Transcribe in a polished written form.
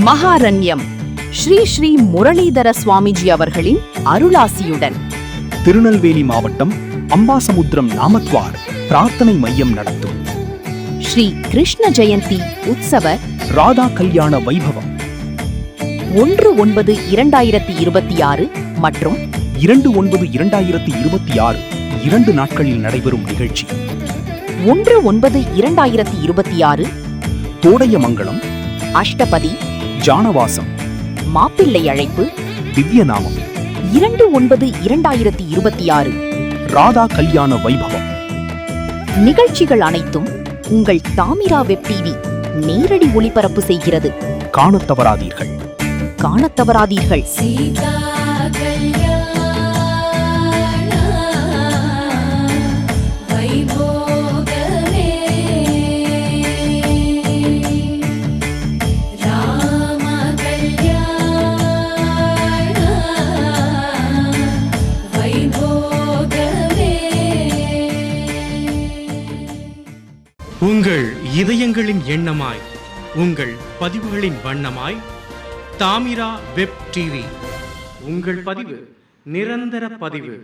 மகாரண்யம் ஸ்ரீ ஸ்ரீ முரளிதர சுவாமிஜி அவர்களின் அருளாசியுடன் திருநெல்வேலி மாவட்டம் அம்பாசமுத்திரம் நாமத்வார் பிரார்த்தனை மையம் நடத்தும் ஸ்ரீ கிருஷ்ண ஜெயந்தி உற்சவ ராதா கல்யாண வைபவம் 1/9/2026 மற்றும் 2/9/2026 2 நாட்களில் நடைபெறும் நிகழ்ச்சி. 1/9/2026 தோடையமங்கலம், அஷ்டபதி, ஜானவாசம், மாப்பிள்ளை அழைப்பு, திவ்யநாமம். 2/9/2026 ராதா கல்யாண வைபவம். நிகழ்ச்சிகள் அனைத்தும் உங்கள் தாமிரா வெப் டிவி நேரடி ஒளிபரப்பு செய்கிறது. காணத் தவறாதீர்கள். உங்கள் இதயங்களின் எண்ணமாய், உங்கள் பதிவுகளின் வண்ணமாய் தாமிரா வெப் டிவி. உங்கள் பதிவு நிரந்தர பதிவு.